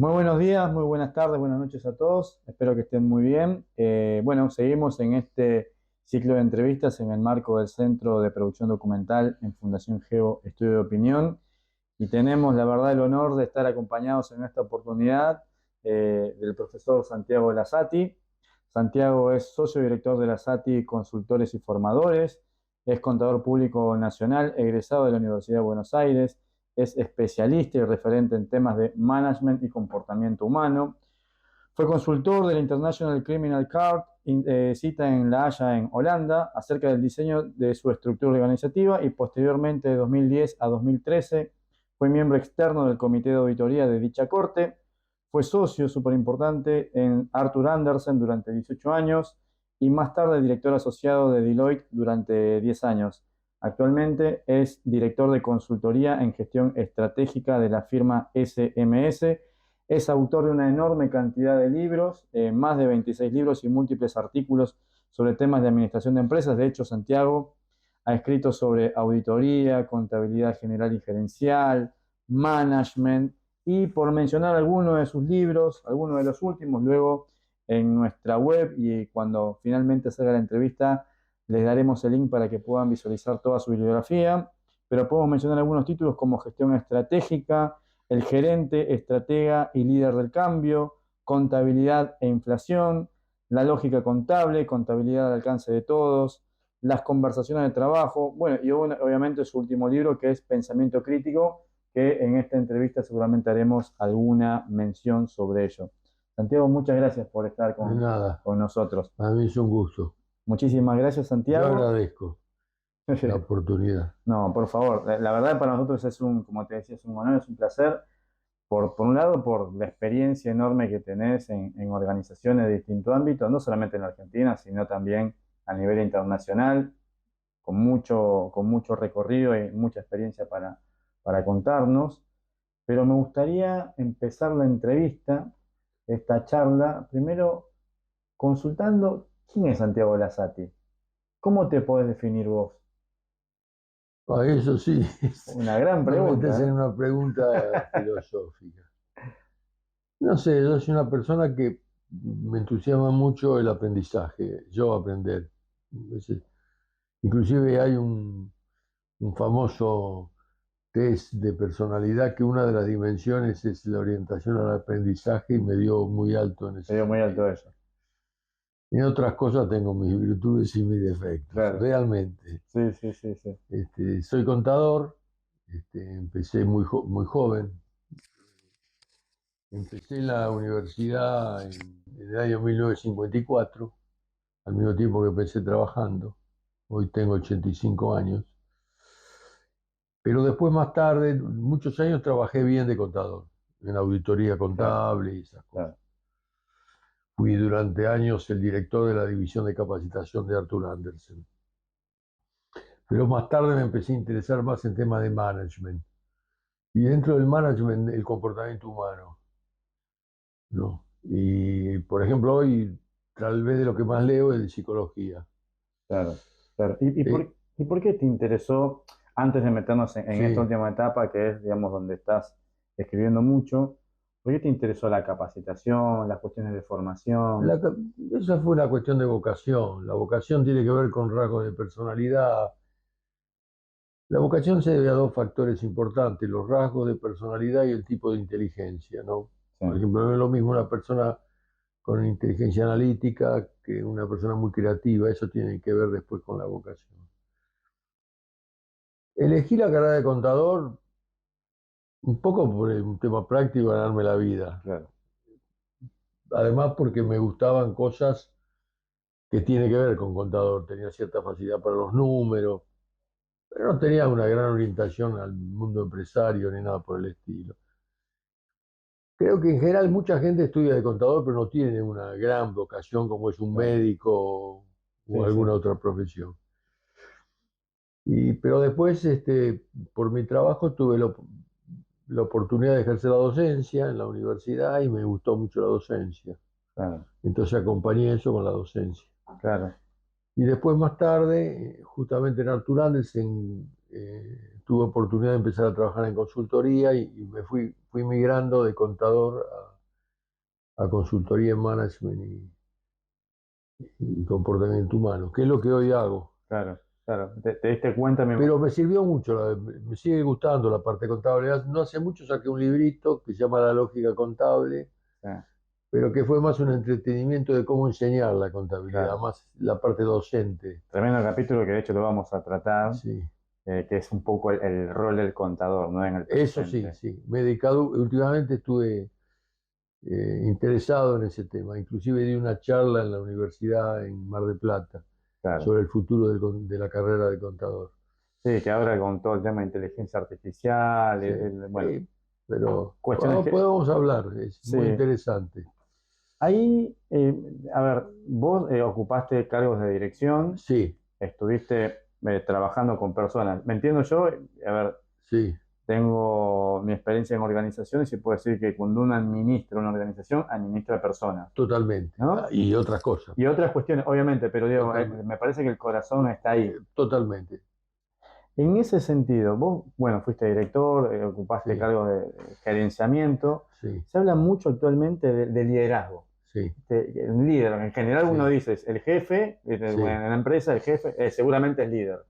Muy buenos días, muy buenas tardes, buenas noches a todos. Espero que estén muy bien. Bueno, seguimos en este ciclo de entrevistas en el marco del Centro de Producción Documental en Fundación Geo Estudio de Opinión. Y tenemos, la verdad, el honor de estar acompañados en esta oportunidad del profesor Santiago Lasati. Santiago es socio director de Lasati Consultores y Formadores, es contador público nacional, egresado de la Universidad de Buenos Aires, es especialista y referente en temas de management y comportamiento humano. Fue consultor del International Criminal Court, cita en La Haya, en Holanda, acerca del diseño de su estructura organizativa y posteriormente de 2010 a 2013 fue miembro externo del comité de auditoría de dicha corte. Fue socio súper importante en Arthur Andersen durante 18 años y más tarde director asociado de Deloitte durante 10 años. Actualmente es director de consultoría en gestión estratégica de la firma SMS. Es autor de una enorme cantidad de libros, más de 26 libros y múltiples artículos sobre temas de administración de empresas. De hecho, Santiago ha escrito sobre auditoría, contabilidad general y gerencial, management, y por mencionar algunos de sus libros, algunos de los últimos, luego en nuestra web y cuando finalmente salga la entrevista les daremos el link para que puedan visualizar toda su bibliografía, pero podemos mencionar algunos títulos como Gestión Estratégica, El Gerente, Estratega y Líder del Cambio, Contabilidad e Inflación, La Lógica Contable, Contabilidad al alcance de todos, Las Conversaciones de Trabajo, bueno, y obviamente su último libro que es Pensamiento Crítico, que en esta entrevista seguramente haremos alguna mención sobre ello. Santiago, muchas gracias por estar De nada, con nosotros. para mí es un gusto. Muchísimas gracias, Yo Santiago. agradezco la oportunidad. No, por favor, la verdad para nosotros es como te decía, es un honor, es un placer. Por un lado, por la experiencia enorme que tenés en organizaciones de distinto ámbito, no solamente en Argentina, sino también a nivel internacional, con mucho recorrido y mucha experiencia para contarnos. Pero me gustaría empezar la entrevista, esta charla, primero consultando quién es Santiago Lasati. ¿Cómo te podés definir vos? Eso sí, Una gran me metes pregunta, en ¿eh? una pregunta filosófica. No sé, yo soy una persona que me entusiasma mucho el aprendizaje, yo aprender. Inclusive hay un famoso test de personalidad que una de las dimensiones es la orientación al aprendizaje y me dio muy alto en Se ese dio muy alto sentido. eso. En otras cosas tengo mis virtudes y mis defectos, Claro. realmente. Sí, sí, sí, sí. Soy contador, empecé muy joven. Empecé en la universidad en el año 1954, al mismo tiempo que empecé trabajando. Hoy tengo 85 años. Pero después, más tarde, muchos años trabajé bien de contador, en auditoría Claro, contable y esas cosas. claro. Fui durante años el director de la división de capacitación de Arthur Andersen. Pero más tarde me empecé a interesar más en temas de management. Y dentro del management, el comportamiento humano, ¿no? Y, por ejemplo, hoy tal vez de lo que más leo es de psicología. Claro, claro. ¿Y Eh, y por qué te interesó, antes de meternos en esta sí, última etapa, que es, digamos, donde estás escribiendo mucho, por qué te interesó la capacitación, las cuestiones de formación? la ca- esa fue una cuestión de vocación. La vocación tiene que ver con rasgos de personalidad. La vocación se debe a dos factores importantes, los rasgos de personalidad y el tipo de inteligencia, ¿no? Sí, Por ejemplo, no es lo mismo una persona con inteligencia analítica que una persona muy creativa, eso tiene que ver después con la vocación. Elegí la carrera de contador un poco por un tema práctico, ganarme la vida. claro, Además porque me gustaban cosas que tienen que ver con contador, tenía cierta facilidad para los números, pero no tenía una gran orientación al mundo empresario ni nada por el estilo. Creo que en general mucha gente estudia de contador, pero no tiene una gran vocación como es un claro. médico o Sí, sí, alguna otra profesión. Pero después, por mi trabajo, tuve la oportunidad de ejercer la docencia en la universidad y me gustó mucho la docencia. claro, Entonces acompañé eso con la docencia. claro. Y después, más tarde, justamente en Arthur Andersen, tuve oportunidad de empezar a trabajar en consultoría y fui migrando de contador a consultoría en management y comportamiento humano, que es lo que hoy hago. Claro, claro. Te diste cuenta, Pero me sirvió mucho, me sigue gustando la parte contable. No hace mucho saqué un librito que se llama La lógica contable, Sí, pero que fue más un entretenimiento de cómo enseñar la contabilidad, claro. más la parte docente. Tremendo capítulo que de hecho lo vamos a tratar, Sí. que es un poco el rol del contador, ¿no? En el Eso sí, presente. sí. Me he dedicado, últimamente estuve interesado en ese tema. Inclusive di una charla en la universidad en Mar del Plata Claro. sobre el futuro de la carrera de contador. Sí, que ahora con todo el tema de inteligencia artificial, Sí, bueno, pero cuestiones que... podemos hablar, es Sí, muy interesante. ahí, a ver, vos ocupaste cargos de dirección, Sí, estuviste trabajando con personas. ¿Me entiendo yo? A ver, sí, tengo mi experiencia en organizaciones y puedo decir que cuando uno administra una organización, administra personas, totalmente. ¿no? Y otras cosas, Y otras cuestiones, obviamente, pero digo, totalmente. me parece que el corazón está ahí. Totalmente, En ese sentido, vos, bueno, fuiste director, ocupaste sí, cargos de gerenciamiento. sí, Se habla mucho actualmente de liderazgo. sí, Un líder, en general uno sí, dice, el jefe, bueno, sí. en la empresa el jefe seguramente es líder.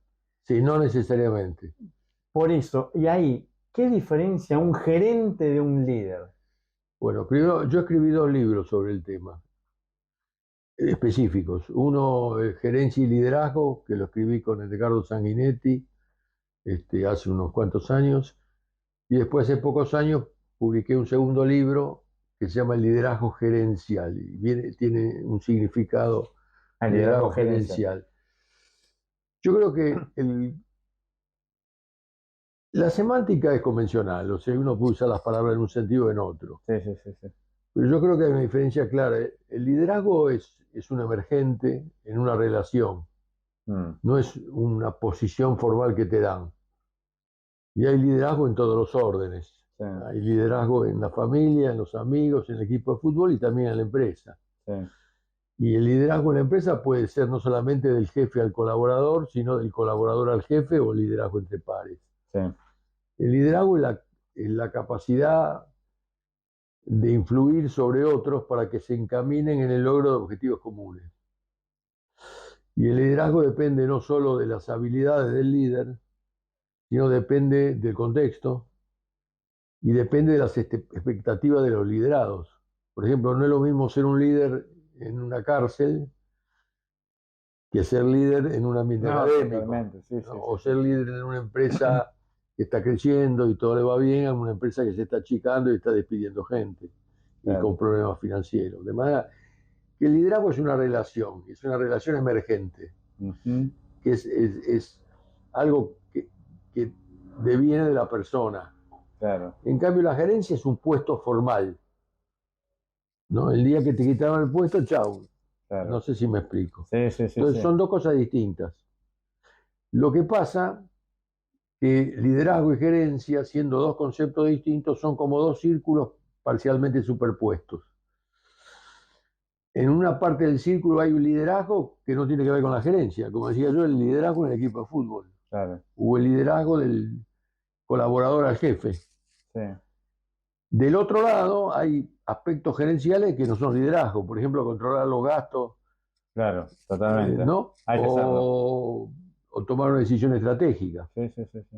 Sí, no necesariamente. Por eso, y ahí, ¿qué diferencia un gerente de un líder? Bueno, primero, yo escribí dos libros sobre el tema, específicos. Uno, Gerencia y Liderazgo, que lo escribí con Edgardo Sanguinetti hace unos cuantos años. Y después, hace pocos años, publiqué un segundo libro que se llama El Liderazgo Gerencial. Y tiene un significado, El liderazgo liderazgo gerencial. gerencial. Yo creo que la semántica es convencional, o sea, uno puede usar las palabras en un sentido o en otro. Sí, sí, sí, sí. Pero yo creo que hay una diferencia clara. El liderazgo es un emergente en una relación, Mm, no es una posición formal que te dan. Y hay liderazgo en todos los órdenes. sí, Hay liderazgo en la familia, en los amigos, en el equipo de fútbol y también en la empresa. sí, Y el liderazgo en la empresa puede ser no solamente del jefe al colaborador, sino del colaborador al jefe o liderazgo entre pares. sí. El liderazgo es la capacidad de influir sobre otros para que se encaminen en el logro de objetivos comunes. Y el liderazgo depende no solo de las habilidades del líder, sino depende del contexto y depende de las expectativas de los liderados. Por ejemplo, no es lo mismo ser un líder en una cárcel que ser líder en un ambiente No, académico, totalmente, sí, ¿no? sí, O sí, ser sí. líder en una empresa que está creciendo y todo le va bien, a una empresa que se está achicando y está despidiendo gente y Claro. con problemas financieros. De manera que el liderazgo es una relación emergente, Ujú, que es algo que deviene de la persona. claro, En cambio, la gerencia es un puesto formal, ¿no? El día que te quitaron el puesto, chau. No claro. sé si me explico. Sí, sí, sí, Entonces, sí. son dos cosas distintas. Lo que pasa que liderazgo y gerencia, siendo dos conceptos distintos, son como dos círculos parcialmente superpuestos. En una parte del círculo hay un liderazgo que no tiene que ver con la gerencia, como decía yo, el liderazgo en el equipo de fútbol, Claro, o el liderazgo del colaborador al jefe. sí, Del otro lado hay aspectos gerenciales que no son liderazgo, por ejemplo, controlar los gastos, claro, totalmente. ¿no? Hay que hacerlo. O tomar una decisión estratégica. Sí, sí, sí, sí.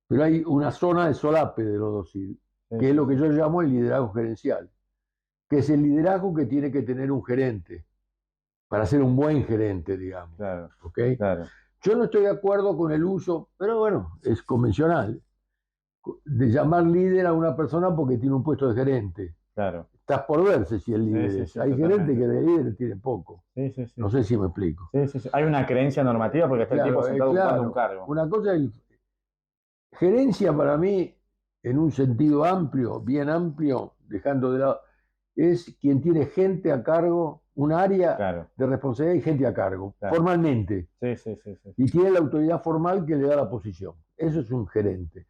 Pero hay una zona de solape de los dos, Sí, que es sí, lo que sí. yo llamo el liderazgo gerencial, que es el liderazgo que tiene que tener un gerente para ser un buen gerente, digamos. Claro, ¿Ok? claro, Yo no estoy de acuerdo con el uso, pero bueno, es convencional, de llamar líder a una persona porque tiene un puesto de gerente. claro. Estás por verse si el Sí, líder sí, es. sí, Hay gerentes totalmente. que de líder tienen poco. Sí, sí, sí, No sé sí. si me explico. Sí, sí, sí. Hay una creencia normativa porque está el tipo sentado ocupando un Claro. cargo. Una cosa es gerencia para mí, en un sentido amplio, bien amplio, dejando de lado, es quien tiene gente a cargo, un área Claro, de responsabilidad y gente a cargo, claro. formalmente. Sí, sí, sí, sí. Y tiene la autoridad formal que le da la posición. Eso es un gerente.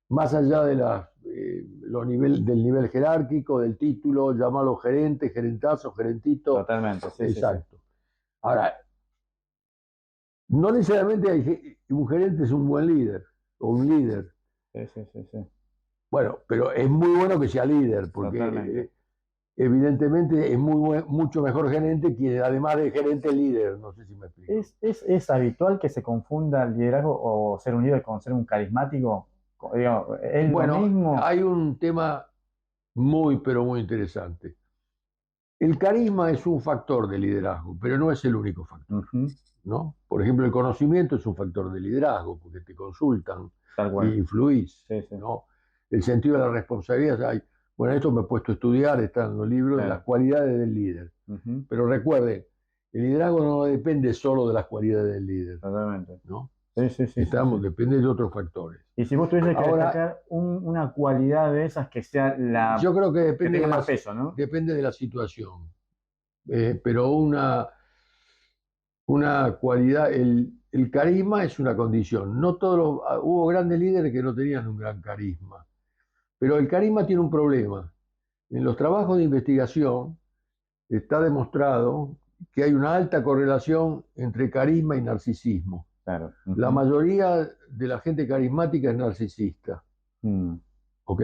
Más allá de del nivel jerárquico, del título, llamarlo gerente, gerentazo, gerentito, Totalmente, sí, sí, sí. exacto. Ahora, no necesariamente un gerente es un buen líder o un líder. Sí, sí, sí, sí. Bueno, pero es muy bueno que sea líder, porque Totalmente. evidentemente es mucho mejor gerente que además de gerente líder, no sé si me explico. ¿Es habitual que se confunda el liderazgo o ser un líder con ser un carismático? Digo, ¿es lo Bueno, mismo? hay un tema muy, pero muy interesante. El carisma es un factor de liderazgo, pero no es el único factor, Ujú, ¿no? Por ejemplo, el conocimiento es un factor de liderazgo, porque te consultan tal e cual. influís, Sí, sí, ¿no? El sentido de la responsabilidad, bueno, esto me he puesto a estudiar, está en los libros, las claro. cualidades del líder. Ujú, Pero recuerden, el liderazgo no depende solo de las cualidades del líder, totalmente. ¿no? Sí, sí, sí, sí, sí. Depende de otros factores. Y si vos tuvieses que Ahora, destacar una cualidad de esas que sea yo creo que que tenga más peso, ¿no? depende de la situación. Pero una cualidad, el carisma es una condición. No todos hubo grandes líderes que no tenían un gran carisma, pero el carisma tiene un problema. En los trabajos de investigación está demostrado que hay una alta correlación entre carisma y narcisismo. Claro. La Ujú. mayoría de la gente carismática es narcisista, Mm. ¿ok?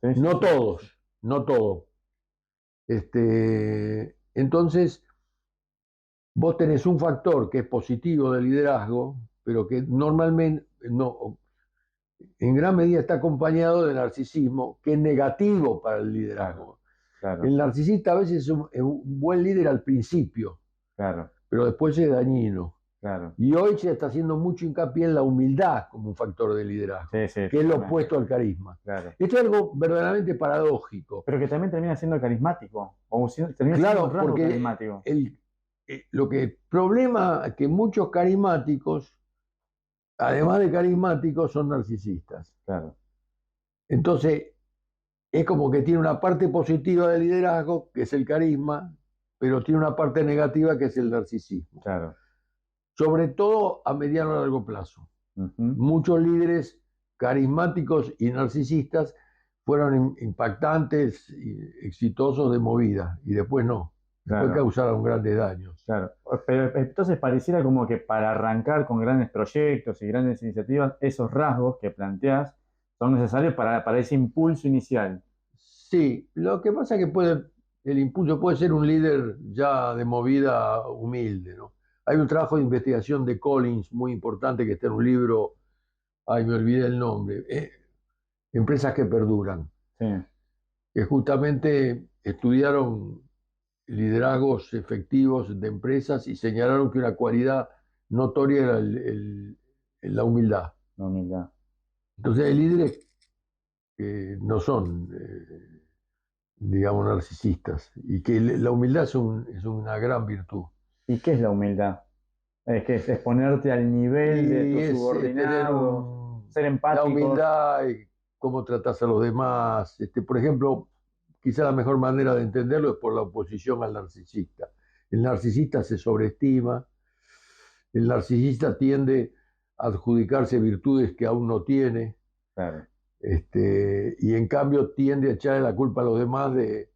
Sí, sí, No sí, sí, sí. todos, no todos. Entonces, vos tenés un factor que es positivo de liderazgo, pero que normalmente no, en gran medida está acompañado de narcisismo, que es negativo para el Claro, liderazgo. claro, El narcisista a veces es un buen líder al principio, claro, pero después es dañino. claro. Y hoy se está haciendo mucho hincapié en la humildad como un factor de liderazgo, Sí, sí, que es lo totalmente. opuesto al carisma. Claro. Esto es algo verdaderamente paradójico. Pero que también termina siendo carismático, o termina siendo un Claro, rasgo porque carismático. el problema es que muchos carismáticos, además de carismáticos, son narcisistas. Claro, Entonces, es como que tiene una parte positiva del liderazgo, que es el carisma, pero tiene una parte negativa, que es el narcisismo. claro. Sobre todo a mediano y largo plazo. Ujú. Muchos líderes carismáticos y narcisistas fueron impactantes y exitosos de movida, y después no. Después Claro, causaron grandes daños. claro. Pero entonces pareciera como que para arrancar con grandes proyectos y grandes iniciativas, esos rasgos que planteás son necesarios para ese impulso inicial. Sí, lo que pasa es que el impulso puede ser un líder ya de movida humilde, ¿no? Hay un trabajo de investigación de Collins muy importante que está en un libro, ay, me olvidé el nombre, Empresas que perduran, Sí, que justamente estudiaron liderazgos efectivos de empresas y señalaron que una cualidad notoria era la humildad. la humildad. Entonces hay líderes que no son, digamos, narcisistas, y que la humildad es una gran virtud. ¿Y qué es la humildad? Es que es ponerte al nivel de Y tus es tener subordinados, ser la empáticos. humildad, cómo tratas a los demás. Por ejemplo, quizá la mejor manera de entenderlo es por la oposición al narcisista. El narcisista se sobreestima, el narcisista tiende a adjudicarse virtudes que aún no tiene, Claro, y en cambio tiende a echarle la culpa a los demás de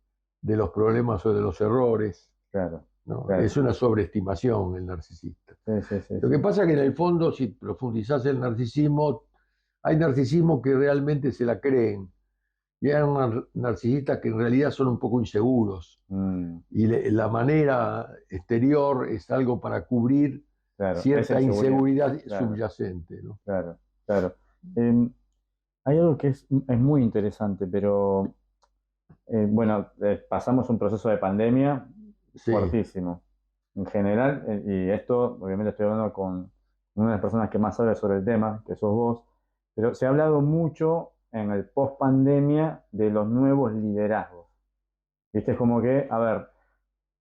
los problemas o de los errores, claro, ¿no? claro. Es una sobreestimación el narcisista. Sí, sí, sí, Lo que sí. pasa es que en el fondo, si profundizás el narcisismo, hay narcisismo que realmente se la creen, y hay narcisistas que en realidad son un poco inseguros, Mm, y la manera exterior es algo para cubrir claro, esa cierta inseguridad. inseguridad Claro, subyacente, ¿no? claro, claro. Em, Hay algo que es muy interesante, pero bueno, pasamos un proceso de pandemia Sí, fuertísimo. En general, y esto obviamente estoy hablando con una de las personas que más sabe sobre el tema, que sos vos, pero se ha hablado mucho en el post pandemia de los nuevos liderazgos. Viste, es como que, a ver,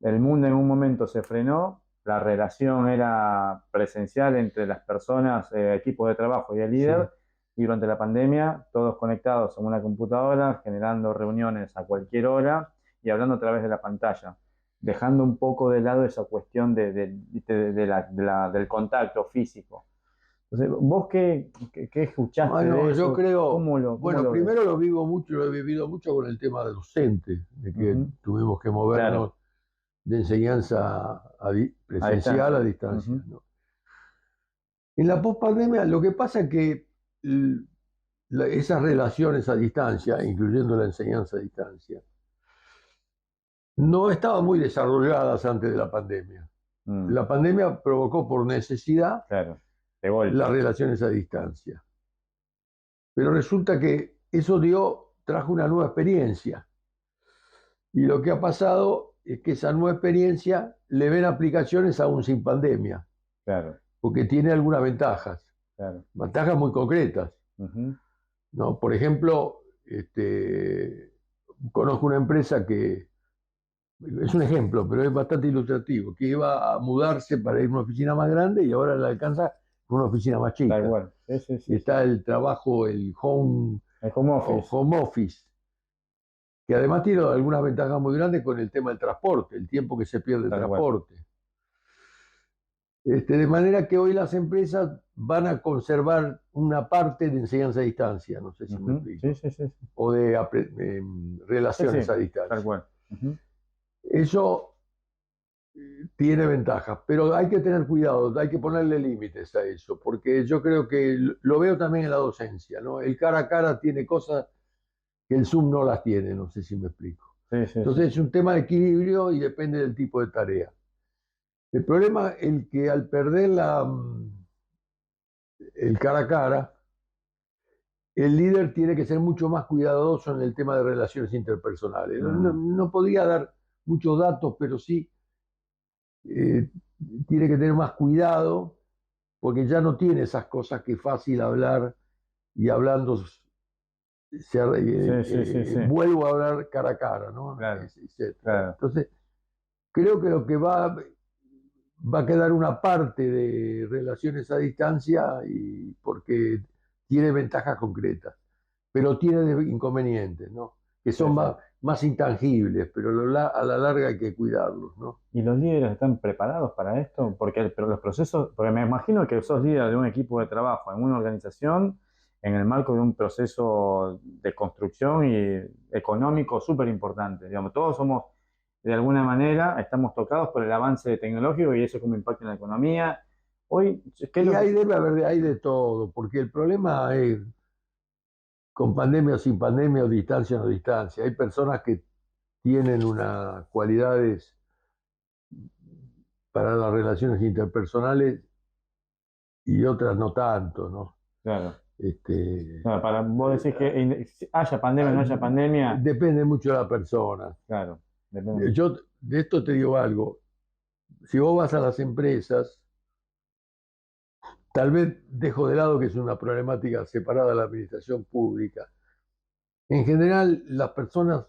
el mundo en un momento se frenó, la relación era presencial entre las personas, equipos de trabajo y el líder, sí. y durante la pandemia todos conectados en una computadora, generando reuniones a cualquier hora y hablando a través de la pantalla, dejando un poco de lado esa cuestión del contacto físico. Entonces, ¿vos qué escuchaste de Bueno, yo eso? creo, ¿Cómo bueno, lo ves? primero lo vivo mucho, lo he vivido mucho con el tema de docente, de que Ujú, tuvimos que claro, movernos de enseñanza a presencial a distancia. distancia, Ujú, ¿no? En la pospandemia lo que pasa es que esas relaciones a distancia, incluyendo la enseñanza a distancia, no estaban muy desarrolladas antes de la pandemia. Mm, La pandemia provocó por necesidad claro, de golpe. las relaciones a distancia. Pero resulta que eso trajo una nueva experiencia. Y lo que ha pasado es que esa nueva experiencia le ven aplicaciones aún sin pandemia, Claro, porque tiene algunas ventajas, claro. ventajas muy concretas, Ujú, ¿no? Por ejemplo, conozco una empresa que, es un ejemplo, pero es bastante ilustrativo, que iba a mudarse para ir a una oficina más grande y ahora le alcanza con una oficina más tal chica. cual. Sí, sí, Y sí, sí. está el trabajo, el El home office, home office, que además tiene algunas ventajas muy grandes con el tema del transporte, el tiempo que se pierde en tal cual. transporte. De manera que hoy las empresas van a conservar una parte de enseñanza a distancia, no sé si me Ujú, sí, explico, sí, sí, sí. o de Sí, relaciones sí, a tal distancia. cual. Ujú, Eso tiene ventajas, pero hay que tener cuidado, hay que ponerle límites a eso, porque yo creo que lo veo también en la docencia, ¿no? El cara a cara tiene cosas que el Zoom no las tiene, no sé si me explico. sí, sí, sí, Entonces es sí. un tema de equilibrio y depende del tipo de tarea. El problema es el que al perder el cara a cara, el líder tiene que ser mucho más cuidadoso en el tema de relaciones interpersonales. Mm, No podría dar muchos datos, pero sí eh, tiene que tener más cuidado porque ya no tiene esas cosas que es fácil hablar y hablando sí, sí, sí, sí. vuelvo a hablar cara a cara, ¿no? Claro, Etcétera. claro. Entonces, creo que lo que va a quedar una parte de relaciones a distancia y porque tiene ventajas concretas, pero tiene inconvenientes, ¿no? Que Sí, son sí. más intangibles, pero a la larga hay que cuidarlos, ¿no? ¿Y los líderes están preparados para esto? Porque pero los procesos, porque me imagino que sos líder de un equipo de trabajo en una organización en el marco de un proceso de construcción y económico súper importante. Digamos, todos somos, de alguna manera, estamos tocados por el avance tecnológico y eso cómo impacta en la economía. Hoy, ¿qué es Y lo que... ahí debe haber hay de todo, porque el problema es con pandemia o sin pandemia, o distancia o no distancia. Hay personas que tienen unas cualidades para las relaciones interpersonales y otras no tanto, ¿no? Claro, Este, claro, para vos decís que haya pandemia o no haya pandemia, depende mucho de la persona. claro, depende mucho. Yo de esto te digo algo. Si vos vas a las empresas, tal vez dejo de lado que es una problemática separada de la administración pública. En general, las personas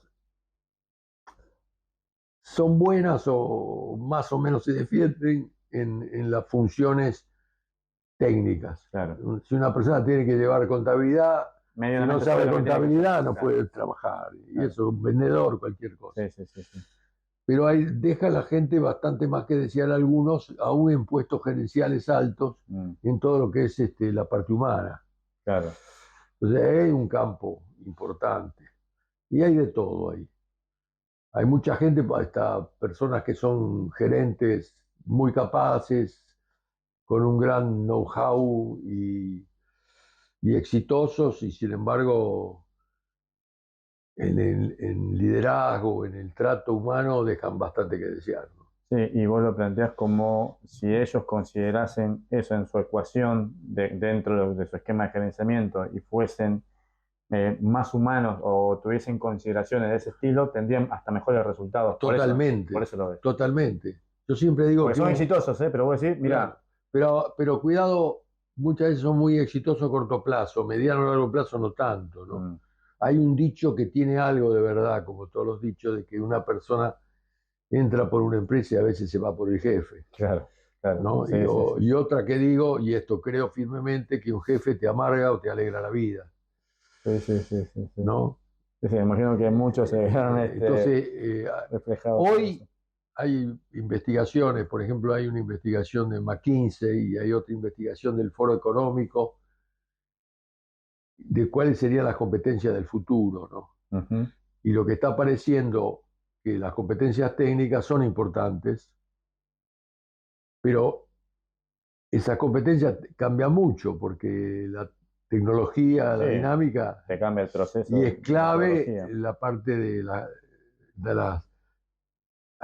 son buenas o más o menos se defienden en las funciones técnicas. Claro. Si una persona tiene que llevar contabilidad, si no Medianamente sabe sabe lo que tiene que hacer. contabilidad no Claro, puede trabajar. Y claro. eso, un vendedor, cualquier cosa. Sí, sí, sí, sí. Pero deja a la gente bastante más que desear algunos, aún en puestos gerenciales altos, Mm, en todo lo que es la parte humana. claro. Entonces hay un campo importante y hay de todo ahí. Hay mucha gente, hasta personas que son gerentes muy capaces, con un gran know-how y exitosos, y sin embargo en liderazgo, en el trato humano, dejan bastante que desear, ¿no? Sí, y vos lo planteás como si ellos considerasen eso en su ecuación dentro de su esquema de gerenciamiento y fuesen más humanos o tuviesen consideraciones de ese estilo, tendrían hasta mejores resultados. Por Totalmente, eso lo ves. totalmente. Yo siempre digo Porque que son exitosos, ¿eh? Pero vos decís, claro, mira, pero cuidado, muchas veces son muy exitosos a corto plazo, mediano o largo plazo no tanto, ¿no? mm, Hay un dicho que tiene algo de verdad, como todos los dichos, de que una persona entra por una empresa y a veces se va por el jefe, claro, claro. ¿no? Sí, sí, sí, Y sí. otra que digo, y esto creo firmemente, que un jefe te amarga o te alegra la vida, Sí, sí, sí, sí, sí. ¿no? Sí, sí, me imagino que muchos se verán Entonces, reflejados en eso. hoy hay investigaciones, por ejemplo, hay una investigación de McKinsey y hay otra investigación del Foro Económico de cuáles serían las competencias del futuro, ¿no? Ujú, Y lo que está apareciendo, que las competencias técnicas son importantes, pero esas competencias cambian mucho porque la tecnología, sí, la dinámica, te cambia el y proceso es de clave metodología. la parte de las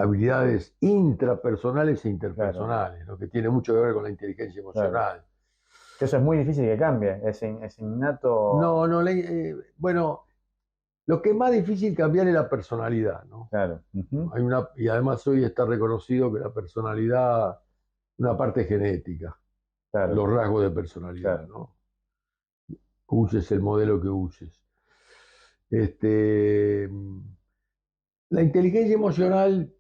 habilidades intrapersonales e interpersonales, ¿no? Que tiene mucho que ver con la inteligencia emocional. Que eso es muy difícil que cambie, es innato. No, no, bueno, lo que es más difícil cambiar es la personalidad, ¿no? Claro. Y además hoy está reconocido que la personalidad, una parte genética, Claro. los rasgos de personalidad, Claro. ¿no? Uses el modelo que uses. La inteligencia emocional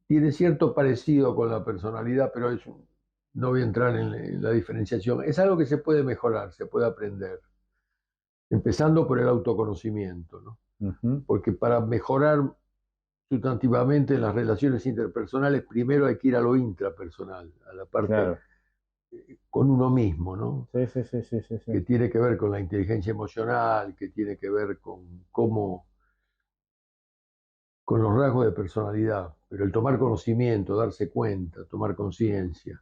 tiene cierto parecido con la personalidad, pero no voy a entrar en la diferenciación. Es algo que se puede mejorar, se puede aprender, empezando por el autoconocimiento, ¿no? Porque para mejorar sustantivamente las relaciones interpersonales, primero hay que ir a lo intrapersonal, a la parte con uno mismo, ¿no? Sí. Que tiene que ver con la inteligencia emocional, que tiene que ver con cómo, con los rasgos de personalidad, pero el tomar conocimiento, darse cuenta, tomar conciencia.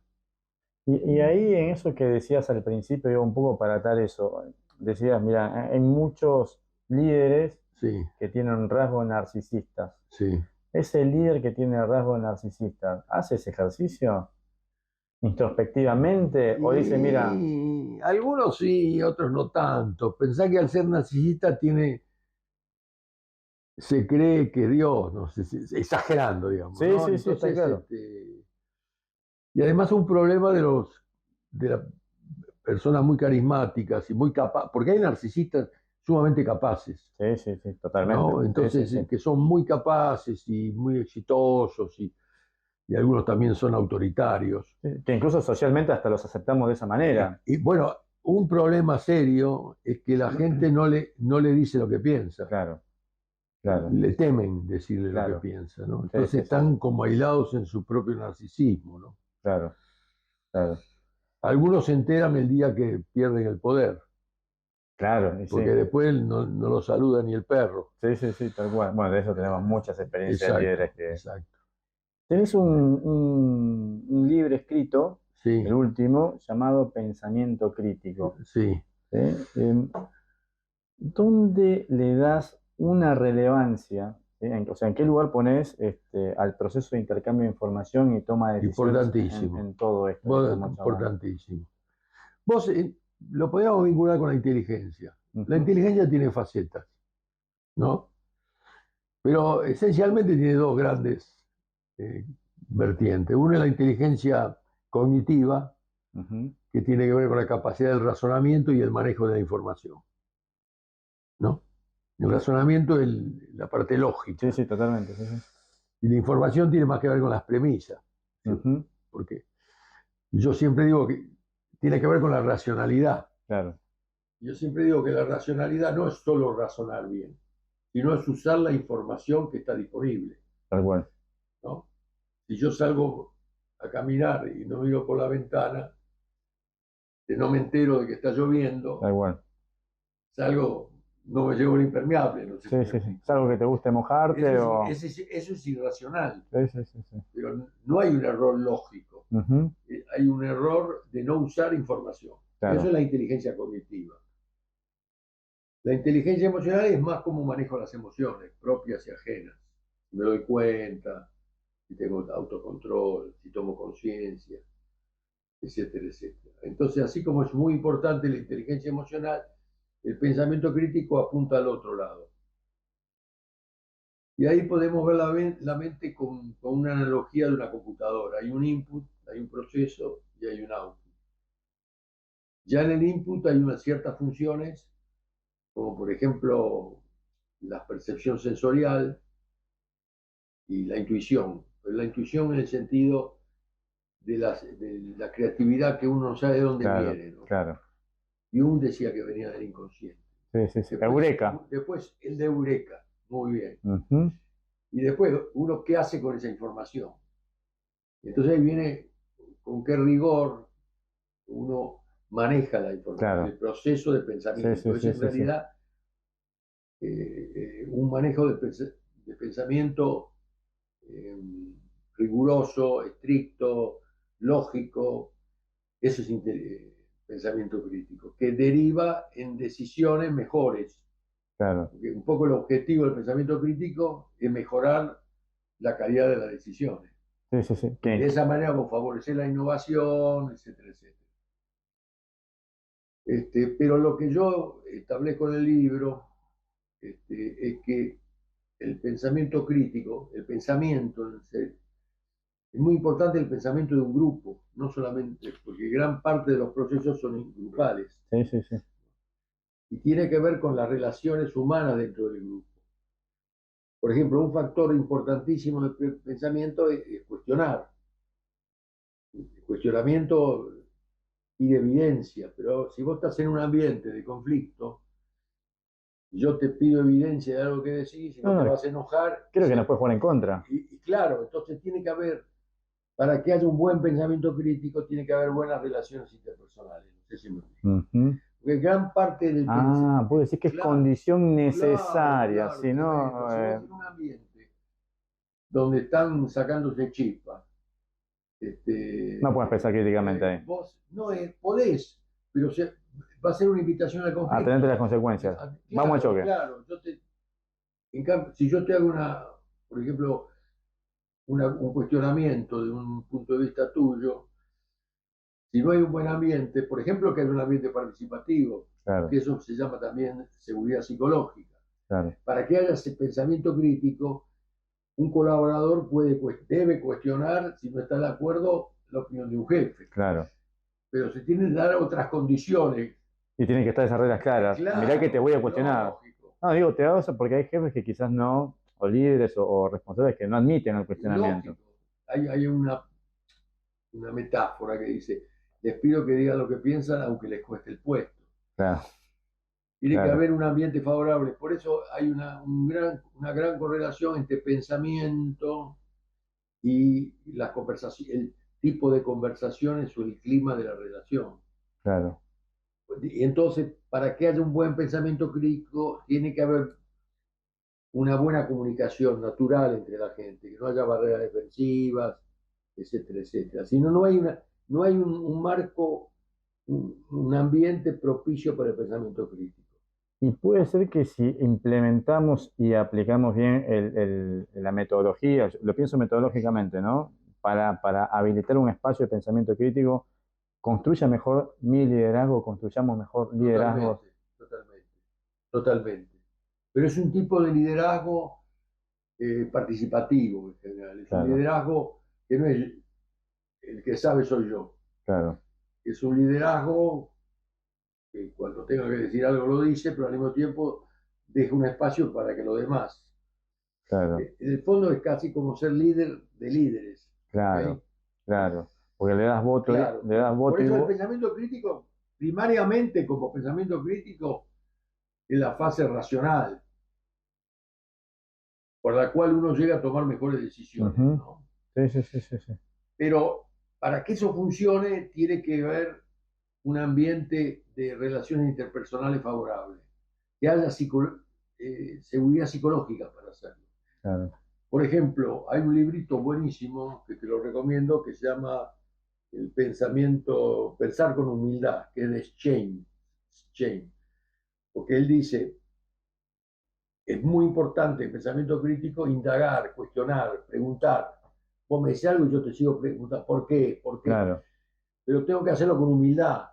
Y ahí en eso que decías al principio, digo, un poco para atar eso, decías, mira, hay muchos líderes Sí, que tienen rasgos narcisistas. sí. Ese líder que tiene rasgos narcisistas, ¿hace ese ejercicio introspectivamente? ¿O dice, mira, Y algunos sí, otros no tanto. Pensá que al ser narcisista se cree que Dios, no sé, exagerando, digamos, sí, ¿no? sí, está Entonces, claro. y además un problema de las personas muy carismáticas y muy capaces, porque hay narcisistas sumamente capaces, Sí, totalmente. ¿no? Entonces, Sí. que son muy capaces y muy exitosos y algunos también son autoritarios. Que incluso socialmente hasta los aceptamos de esa manera. Y bueno, un problema serio es que la gente no le dice lo que piensa. Claro. Le temen decirle lo que Claro. piensa, ¿no? Sí, Entonces están como aislados en su propio narcisismo, ¿no? Claro. Algunos se enteran el día que pierden el poder, Claro, y sí. porque después no lo saluda ni el perro. Sí, tal cual. Bueno, de eso tenemos muchas experiencias de líderes que... Exacto. Tenés un libro escrito, Sí, el último, llamado Pensamiento Crítico. sí. ¿Sí? ¿Dónde le das una relevancia? ¿Sí? O sea, ¿en qué lugar pones al proceso de intercambio de información y toma de decisiones Importantísimo. en todo esto que estamos hablando? Importantísimo. Vos lo podríamos vincular con la inteligencia. La inteligencia tiene facetas, ¿no? Pero esencialmente tiene dos grandes vertientes. Una es la inteligencia cognitiva, que tiene que ver con la capacidad del razonamiento y el manejo de la información, ¿no? El razonamiento es la parte lógica. Sí, totalmente. Sí. Y la información tiene más que ver con las premisas. Porque yo siempre digo que tiene que ver con la racionalidad. Claro. Yo siempre digo que la racionalidad no es solo razonar bien, sino es usar la información que está disponible. Tal cual. ¿No? Si yo salgo a caminar y no miro por la ventana, no me entero de que está lloviendo, Tal cual. salgo, no me llevo el impermeable. No sé Sí. ¿Es algo que te guste mojarte o...? Eso es irracional. Sí. Pero no hay un error lógico. Hay un error de no usar información. Claro. Eso es la inteligencia cognitiva. La inteligencia emocional es más como manejo las emociones, propias y ajenas. Si me doy cuenta, si tengo autocontrol, si tomo conciencia, etcétera. Entonces, así como es muy importante la inteligencia emocional, el pensamiento crítico apunta al otro lado. Y ahí podemos ver la mente con una analogía de una computadora. Hay un input, hay un proceso y hay un output. Ya en el input hay unas ciertas funciones, como por ejemplo la percepción sensorial y la intuición. Pero la intuición en el sentido de la creatividad que uno no sabe de dónde viene, ¿no? Claro. Jung decía que venía del inconsciente. Sí. Eureka. Después el de Eureka, muy bien. Y después uno, ¿qué hace con esa información? Entonces ahí viene con qué rigor uno maneja la información, claro. El proceso de pensamiento. Es en realidad un manejo de pensamiento riguroso, estricto, lógico. Eso es pensamiento crítico, que deriva en decisiones mejores. claro. Porque un poco el objetivo del pensamiento crítico es mejorar la calidad de las decisiones. Sí, sí, sí. De esa manera vos favorecer la innovación, etcétera, etcétera. Pero lo que yo establezco en el libro es que el pensamiento crítico, el pensamiento, es muy importante el pensamiento de un grupo, no solamente, porque gran parte de los procesos son grupales. Sí, sí, sí. Y tiene que ver con las relaciones humanas dentro del grupo. Por ejemplo, un factor importantísimo del pensamiento es cuestionar. El cuestionamiento pide evidencia, pero si vos estás en un ambiente de conflicto, yo te pido evidencia de algo que decís y No, no te no, vas a enojar. creo que nos puede jugar en contra. Y claro, entonces tiene que haber, para que haya un buen pensamiento crítico, tiene que haber buenas relaciones interpersonales. No sé si me explico. Ujú. Porque gran parte del pensamiento. Puedo decir que es Claro, condición claro, necesaria, claro, si tremendo. no, Si vos en un ambiente donde están sacándose chispas, no puedes pensar críticamente ahí. vos no podés, pero va a ser una invitación al A tenerte conflicto. las consecuencias. Claro, Vamos al choque. claro. En cambio, si yo te hago por ejemplo, un cuestionamiento de un punto de vista tuyo, si no hay un buen ambiente, por ejemplo, que hay un ambiente participativo, Claro, que eso se llama también seguridad psicológica, claro, para que haya ese pensamiento crítico, un colaborador debe cuestionar, si no está de acuerdo, la opinión de un jefe. claro. Pero se tienen que dar otras condiciones. Y tienen que estar esas reglas claras. Claro, Mirá que te voy a cuestionar. lógico. No, digo, te hago eso porque hay jefes que quizás no, o líderes o responsables que no admiten el cuestionamiento. Lógico. Hay una metáfora que dice, les pido que digan lo que piensan aunque les cueste el puesto. Claro, Tiene que claro, haber un ambiente favorable. Por eso hay una gran correlación entre pensamiento y las conversaciones, el tipo de conversaciones o el clima de la relación. claro, Y entonces, para que haya un buen pensamiento crítico, tiene que haber una buena comunicación natural entre la gente, que no haya barreras defensivas, etcétera, etcétera. Si no, no hay un marco, un ambiente propicio para el pensamiento crítico. Y puede ser que si implementamos y aplicamos bien la metodología, lo pienso metodológicamente, ¿no? Para habilitar un espacio de pensamiento crítico, construya mejor mi liderazgo, construyamos mejor liderazgos. Totalmente, totalmente, totalmente. Pero es un tipo de liderazgo participativo en general. Es un Claro, liderazgo que no es el que sabe soy yo. claro, Es un liderazgo que cuando tenga que decir algo lo dice, pero al mismo tiempo deja un espacio para que los demás. claro, En el fondo es casi como ser líder de líderes. claro, ¿Okay? claro. Porque le das voto, Claro. le das Por voto y eso el pensamiento crítico, primariamente como pensamiento crítico, es la fase racional, por la cual uno llega a tomar mejores decisiones. Ujú. ¿No? Sí, sí, sí, sí, sí. Pero para que eso funcione, tiene que haber un ambiente de relaciones interpersonales favorable, que haya seguridad psicológica para hacerlo. Claro. Por ejemplo, hay un librito buenísimo que te lo recomiendo que se llama El pensamiento, pensar con humildad, que es de Schein, porque él dice, es muy importante el pensamiento crítico, indagar, cuestionar, preguntar. Vos me decís algo y yo te sigo preguntando, ¿por qué? ¿Por qué? Claro, Pero tengo que hacerlo con humildad,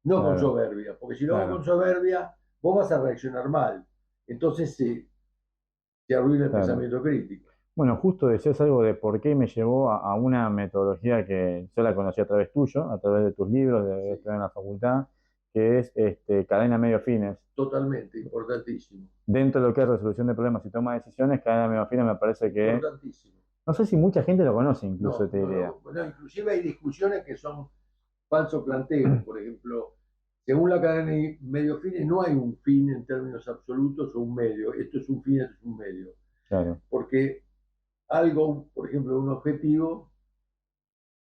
no con claro, soberbia, porque si lo hago claro, con soberbia, vos vas a reaccionar mal. Entonces se arruina el claro. pensamiento crítico. Bueno, justo decías algo de por qué me llevó a una metodología que yo la conocí a través tuyo, a través de tus libros, de Sí, estudiar en la facultad, que es cadena medio fines. totalmente, importantísimo. Dentro de lo que es resolución de problemas y toma de decisiones, cadena medio fines me parece que, Importantísimo. no sé si mucha gente lo conoce incluso, No, te no, diría. no, bueno, inclusive hay discusiones que son falsos planteos. Por ejemplo, según la cadena medio fines, no hay un fin en términos absolutos o un medio. Esto es un fin, esto es un medio. Claro, Porque algo, por ejemplo, un objetivo,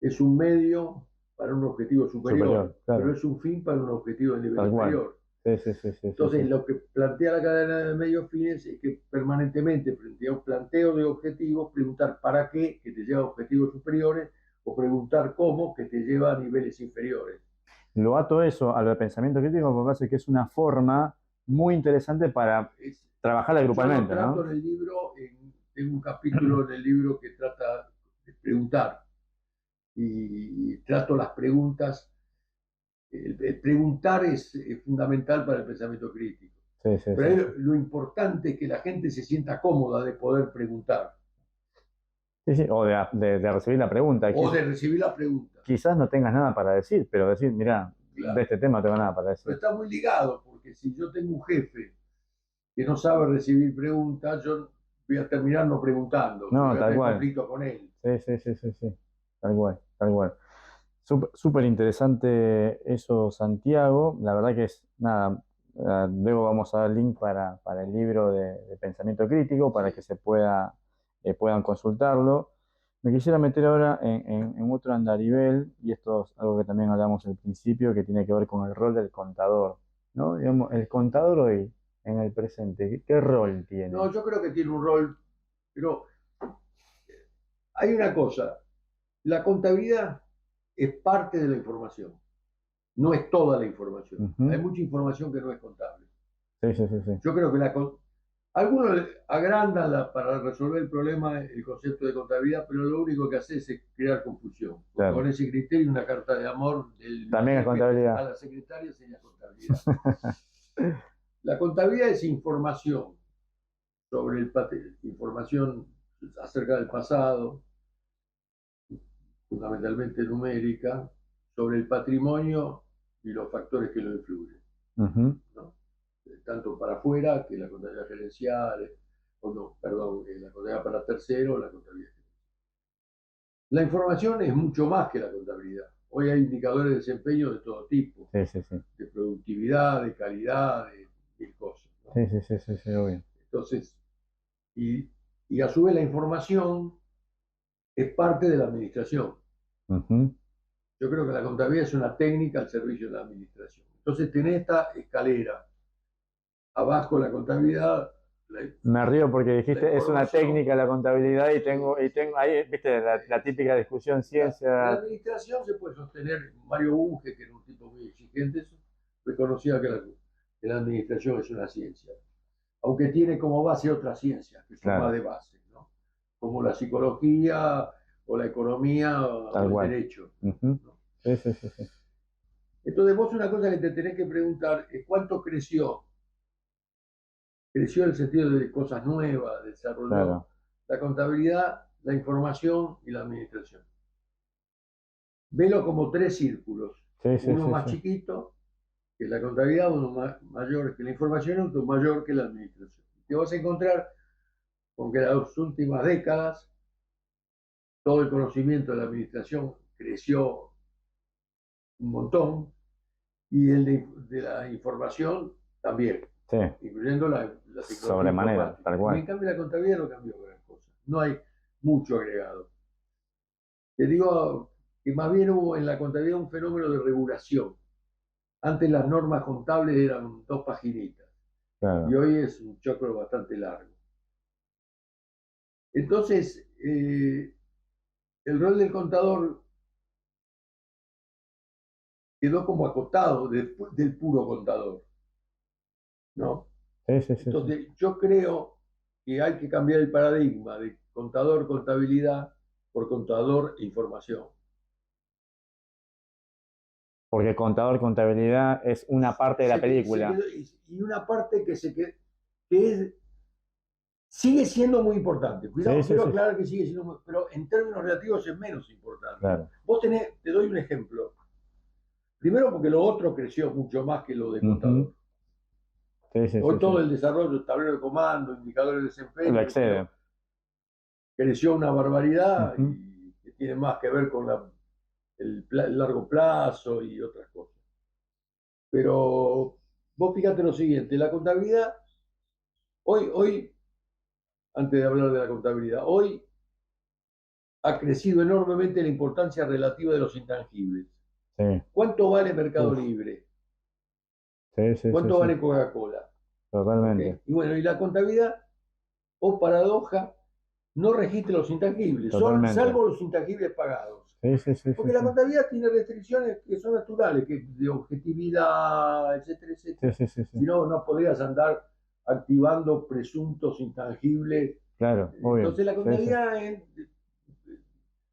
es un medio para un objetivo superior, superior, pero claro, es un fin para un objetivo de nivel tal cual. inferior. Sí, sí, sí, sí, sí, Entonces, sí. lo que plantea la cadena de medios fines es que permanentemente, frente a un planteo de objetivos, preguntar para qué, que te lleva a objetivos superiores, o preguntar cómo, que te lleva a niveles inferiores. Lo ato eso a lo de pensamiento crítico porque parece que es una forma muy interesante para trabajarla grupalmente, yo lo trato ¿no? en el libro, tengo un capítulo en el libro que trata de preguntar y trato las preguntas. El preguntar es fundamental para el pensamiento crítico. Sí, sí, Pero sí, ahí sí. lo importante es que la gente se sienta cómoda de poder preguntar Sí, sí, o de recibir la pregunta. o de recibir la pregunta. Quizás no tengas nada para decir, pero decir, mira, de Claro. este tema no tengo nada para Pero decir. está muy ligado, porque si yo tengo un jefe que no sabe recibir preguntas, yo voy a terminar no preguntando, porque No, voy a tal tener cual. conflicto con él. Sí, sí, sí, sí, sí. Tal cual, tal cual. Súper interesante eso, Santiago. La verdad que es nada. Luego vamos a dar link para el libro de pensamiento crítico para que Sí. se puedan consultarlo. Me quisiera meter ahora en otro andarivel, y esto es algo que también hablamos al principio, que tiene que ver con el rol del contador, ¿no? Digamos, el contador hoy, en el presente, ¿qué rol tiene? No, yo creo que tiene un rol, pero hay una cosa, la contabilidad es parte de la información, no es toda la información. Hay Ujú. mucha información que no es contable. Sí, sí, sí, sí. Yo creo que algunos agrandan para resolver el problema el concepto de contabilidad, pero lo único que hace es crear confusión. Porque con Claro. ese criterio, una carta de amor del También es jefe a contabilidad. la secretaria sería contabilidad. La contabilidad es información sobre información acerca del pasado, fundamentalmente numérica, sobre el patrimonio y los factores que lo influyen, Ujú. ¿no? Tanto para afuera, que la contabilidad gerencial, o no, perdón, la contabilidad para terceros, la contabilidad gerencial. La información es mucho más que la contabilidad. Hoy hay indicadores de desempeño de todo tipo, Sí, sí, sí. de productividad, de calidad, de mil cosas, ¿no? Sí, sí, sí, sí, sí, obvio. Entonces, y, y a su vez la información es parte de la administración. Ujú. Yo creo que la contabilidad es una técnica al servicio de la administración. Entonces, tenés esta escalera. Abajo la contabilidad, Me río porque la dijiste, es una información. técnica la contabilidad y Sí, tengo ahí, viste, la típica discusión en la ciencia. administración se puede sostener, Mario Bunge, que era un tipo muy exigente, reconocía que la administración es una ciencia, aunque tiene como base otras ciencias que son más Claro, de base, ¿no? Como la psicología o la economía o tal el cual. derecho, Ujú. ¿no? Sí, sí, sí, sí. Entonces vos una cosa que te tenés que preguntar es cuánto creció. Creció en el sentido de cosas nuevas, desarrolló Claro. la contabilidad, la información y la administración. Velo como tres círculos, Sí, sí, uno sí, más sí. chiquito que la contabilidad, uno mayor que la información y otro mayor que la administración. Te vas a encontrar con que en las últimas décadas todo el conocimiento de la administración creció un montón y el de la información también, Sí, incluyendo la tecnología sobremanera, tal informática. Y cual. en cambio la contabilidad no cambió gran cosa. No hay mucho agregado. Te digo que más bien hubo en la contabilidad un fenómeno de regulación. Antes las normas contables eran dos paginitas y Claro. hoy es un choclo bastante largo. Entonces, el rol del contador quedó como acotado del puro contador, ¿no? Sí, sí, sí, sí. Entonces, yo creo que hay que cambiar el paradigma de contador, contabilidad por contador e información. Porque contador, contabilidad es una parte de la Se película. quedó, y una parte que sigue siendo muy importante. Sí, Cuidado, sí, quiero sí, aclarar que sigue siendo muy, pero en términos relativos es menos importante. claro. Te doy un ejemplo. Primero porque lo otro creció mucho más que lo de Ujú. contador. Sí, sí, Hoy sí, sí. todo el desarrollo, tablero de comando, indicadores de Lo desempeño, excede. creció una barbaridad Ujú. y que tiene más que ver con el largo plazo y otras cosas. Pero vos fíjate lo siguiente, la contabilidad, hoy, antes de hablar de la contabilidad, hoy ha crecido enormemente la importancia relativa de los intangibles. Sí. ¿Cuánto vale Mercado Uf. Libre? Sí, sí, sí, ¿Cuánto sí. vale Coca-Cola? Totalmente. ¿Okay? Y bueno, y la contabilidad, o paradoja, no registra los intangibles, Totalmente. salvo los intangibles pagados. Sí, sí, sí, Porque sí, la sí. contabilidad tiene restricciones que son naturales, que de objetividad, etcétera, Sí, etcétera. sí, sí, sí. Si no, no podrías andar activando presuntos intangibles. Claro, obvio. Entonces la Sí, sí. contabilidad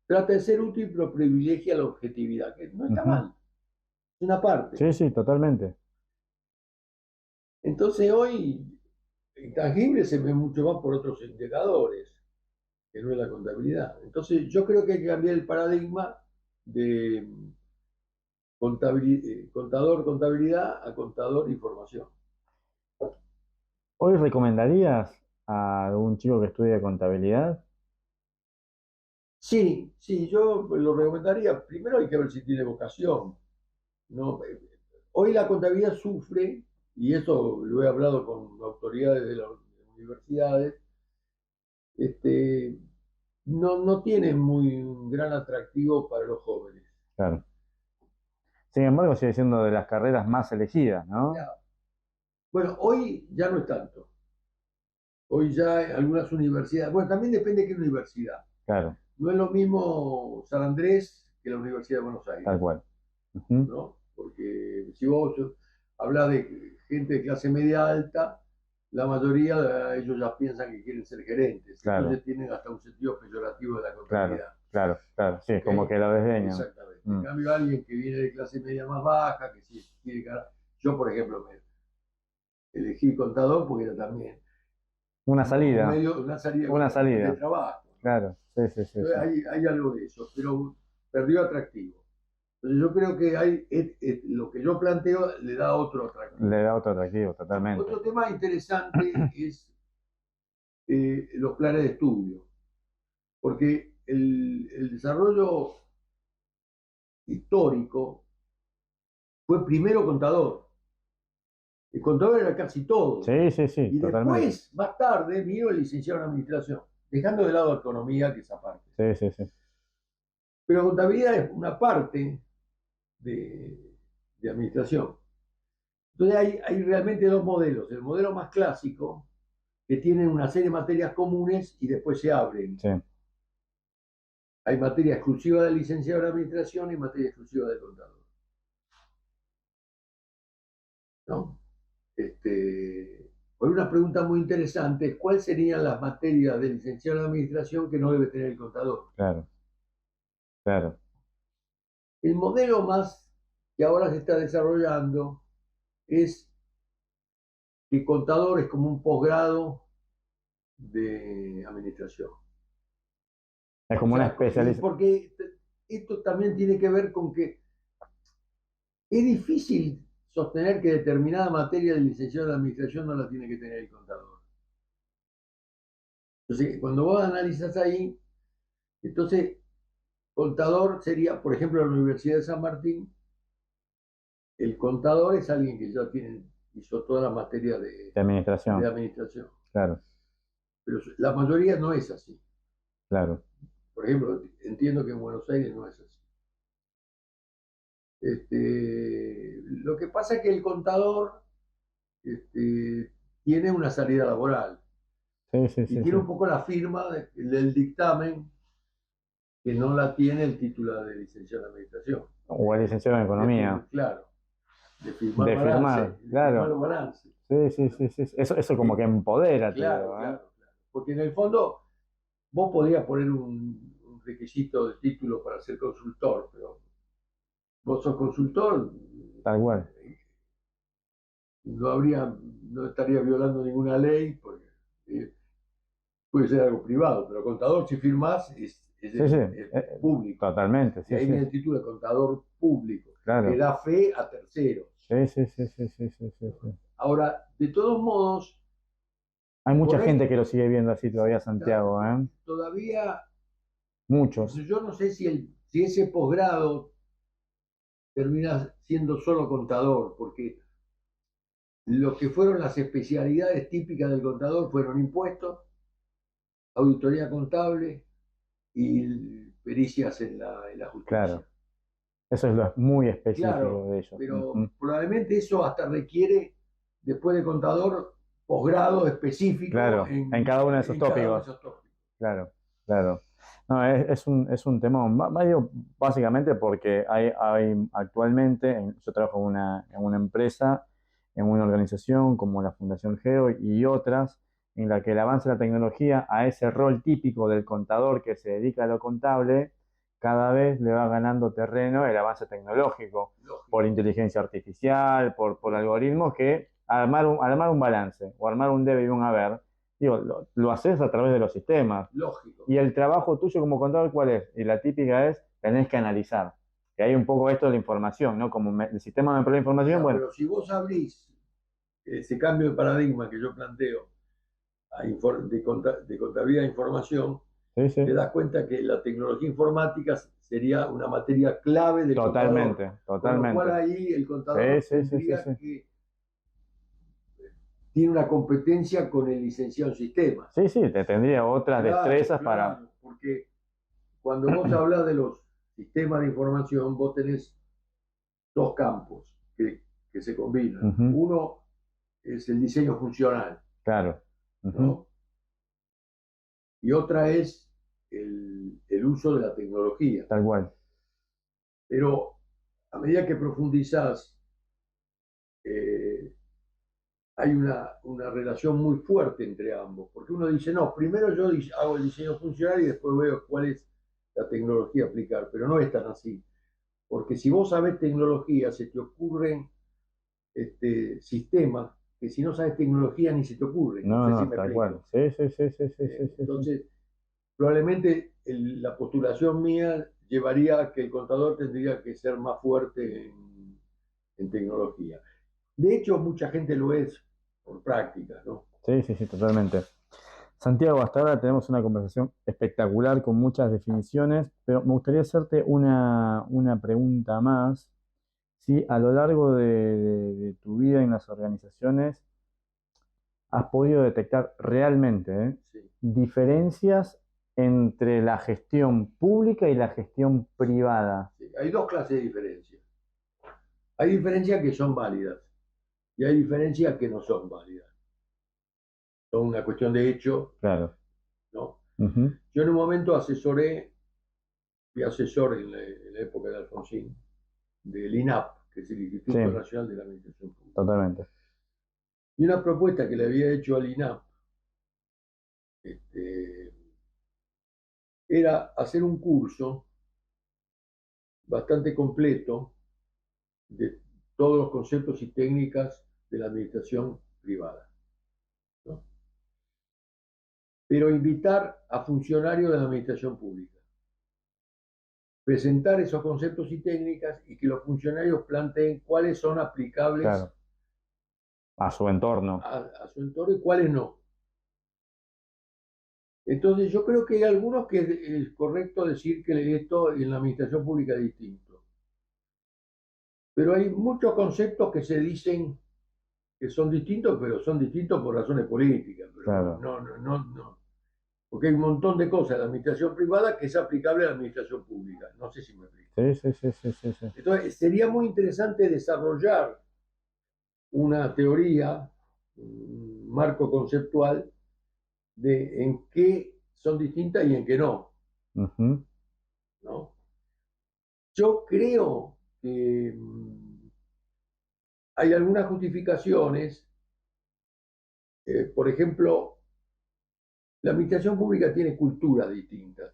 trata de ser útil, pero privilegia la objetividad, que no está Ujú. mal, es una parte. Sí, sí, totalmente. Entonces hoy intangibles se ven mucho más por otros indicadores, que no es la contabilidad. Entonces yo creo que hay que cambiar el paradigma de contador, contabilidad a contador, información. ¿Hoy recomendarías a algún chico que estudie contabilidad? Sí, sí, yo lo recomendaría. Primero hay que ver si tiene vocación, ¿no? Hoy la contabilidad sufre, y eso lo he hablado con autoridades de las universidades, este, no tiene muy un gran atractivo para los jóvenes. Claro. Sin embargo, sigue siendo de las carreras más elegidas, ¿no? Ya, bueno, hoy ya no es tanto. Hoy ya hay algunas universidades, bueno, también depende de qué universidad. Claro, No es lo mismo San Andrés que la Universidad de Buenos tal Aires, cual. Ujú. ¿no? Porque si vos hablas de gente de clase media alta, la mayoría de ellos ya piensan que quieren ser gerentes, Claro, entonces tienen hasta un sentido peyorativo de la claro, contabilidad. claro, claro. Sí, es ¿Ok? como que lo desdeñan. Exactamente. En Mm. cambio, alguien que viene de clase media más baja, que si quiere yo, por ejemplo, me elegí contador porque era también Una un salida, medio, una salida una de salida. trabajo, ¿no? Claro, sí, sí, sí, Entonces sí. hay algo de eso, pero perdió atractivo. Entonces yo creo que lo que yo planteo le da otro Le atractivo. da otro atractivo, totalmente. Otro tema interesante es los planes de estudio, porque el desarrollo histórico fue primero contador. El contador era casi todo. Sí, sí, sí, Y totalmente. después, más tarde, vino el licenciado en administración, dejando de lado economía, que es aparte. Sí, sí, sí. Pero contabilidad es una parte de administración. Entonces hay realmente dos modelos. El modelo más clásico, que tienen una serie de materias comunes y después se abren. Sí. Hay materia exclusiva del licenciado en administración y materia exclusiva del contador, ¿no? Por una pregunta muy interesante es cuáles serían las materias del licenciado en administración que no debe tener el contador. Claro, claro. El modelo más que ahora se está desarrollando es que contador es como un posgrado de administración. Es O como una sea, especialización. porque esto también tiene que ver con que es difícil sostener que determinada materia del licenciado en administración no la tiene que tener el contador. Entonces, cuando vos analizas ahí, entonces, contador sería, por ejemplo, la Universidad de San Martín, el contador es alguien que ya hizo todas las materias De de administración. administración. Claro, Pero la mayoría no es así. claro. Por ejemplo, entiendo que en Buenos Aires no es así. Lo que pasa es que el contador tiene una salida laboral Sí, sí, y sí, tiene sí. un poco la firma del dictamen que no la tiene el título de licenciado en administración. O el licenciado en economía. Claro, de firmar De balance, firmar, de firmar claro. los balances. Sí, sí, sí, sí. Eso como que empodera, te Claro, digo, ¿eh? claro, claro. Porque en el fondo vos podrías poner un requisito de título para ser consultor, pero vos sos consultor, Tal cual. no habría, no estaría violando ninguna ley, porque eh, puede ser algo privado, pero contador si firmás Sí, sí. es público. Totalmente, Y sí, ahí sí. viene el título de contador público, que Claro. da fe a terceros. Sí, sí, sí, sí, sí, sí, sí, sí. Ahora, de todos modos, Hay mucha por gente ahí que lo sigue viendo así todavía, Santiago, ¿eh? todavía, Muchos. yo no sé si ese posgrado termina siendo solo contador, porque lo que fueron las especialidades típicas del contador fueron impuestos, auditoría contable y pericias en la justicia. Claro. Eso es lo muy específico Claro, de ellos. pero Ujú. probablemente eso hasta requiere, después de contador, posgrado específico Claro, en cada uno de esos en cada uno de tópicos. esos tópicos. Claro, claro. No, es un tema, digo, básicamente porque hay actualmente, yo trabajo en una empresa, en una organización como la Fundación Geo y otras, en la que el avance de la tecnología a ese rol típico del contador que se dedica a lo contable, cada vez le va ganando terreno el avance tecnológico, por Lógico, inteligencia artificial, por algoritmos que armar un balance o armar un debe y un haber, digo, lo haces a través de los sistemas. lógico. Y el trabajo tuyo como contador, ¿cuál es? Y la típica es, tenés que analizar. Que hay un poco esto de la información, ¿no? Como el sistema me provee información, Ya, bueno, pero si vos abrís ese cambio de paradigma que yo planteo de contabilidad de información, sí, te sí, das cuenta que la tecnología informática sería una materia clave del contador, totalmente, con lo cual totalmente. ahí el Sí, contador sí, sí, sí, sí. tendría que, tiene una competencia con el licenciado en sistemas. Sí, sí, te tendría otras Claro, destrezas para... claro, porque cuando vos hablas de los sistemas de información, vos tenés dos campos que se combinan. Ujú, Uno es el diseño funcional, claro. Ujú, ¿no? Y otra es el uso de la tecnología. tal cual. Pero a medida que profundizás, eh, hay una relación muy fuerte entre ambos, porque uno dice, no, primero yo hago el diseño funcional y después veo cuál es la tecnología a aplicar, pero no es tan así, porque si vos sabés tecnología, se te ocurren sistemas que si no sabes tecnología ni se te ocurren, no No, sé si no, me tal cual. explico. Sí, sí, sí, sí, sí, sí, sí, sí. Entonces, probablemente la postulación mía llevaría a que el contador tendría que ser más fuerte en tecnología. De hecho, mucha gente lo es por práctica, ¿no? Sí, sí, sí, totalmente. Santiago, hasta ahora tenemos una conversación espectacular con muchas definiciones, pero me gustaría hacerte una pregunta más. Si a lo largo de tu vida en las organizaciones has podido detectar realmente, Sí. diferencias entre la gestión pública y la gestión privada. Sí. Hay dos clases de diferencias. Hay diferencias que son válidas y hay diferencias que no son válidas. Son una cuestión de hecho, Claro. ¿no? Ujú, Yo en un momento fui asesor en la época de Alfonsín, del INAP, que es el sí, Instituto Nacional de la Administración Pública. totalmente. Y una propuesta que le había hecho al INAP este, era hacer un curso bastante completo de todos los conceptos y técnicas de la administración privada, ¿no? Pero invitar a funcionarios de la administración pública, presentar esos conceptos y técnicas y que los funcionarios planteen cuáles son aplicables Claro. A su entorno. a su entorno y cuáles no. Entonces yo creo que hay algunos que es correcto decir que esto en la administración pública es distinto, pero hay muchos conceptos que se dicen que son distintos, pero son distintos por razones políticas, pero Claro. no. Porque hay un montón de cosas de la administración privada que es aplicable a la administración pública. No sé si me explico. Sí, sí, sí, sí, sí, sí. Entonces, sería muy interesante desarrollar una teoría, un marco conceptual de en qué son distintas y en qué no, Ujú, ¿no? Yo creo que hay algunas justificaciones, por ejemplo, la administración pública tiene culturas distintas.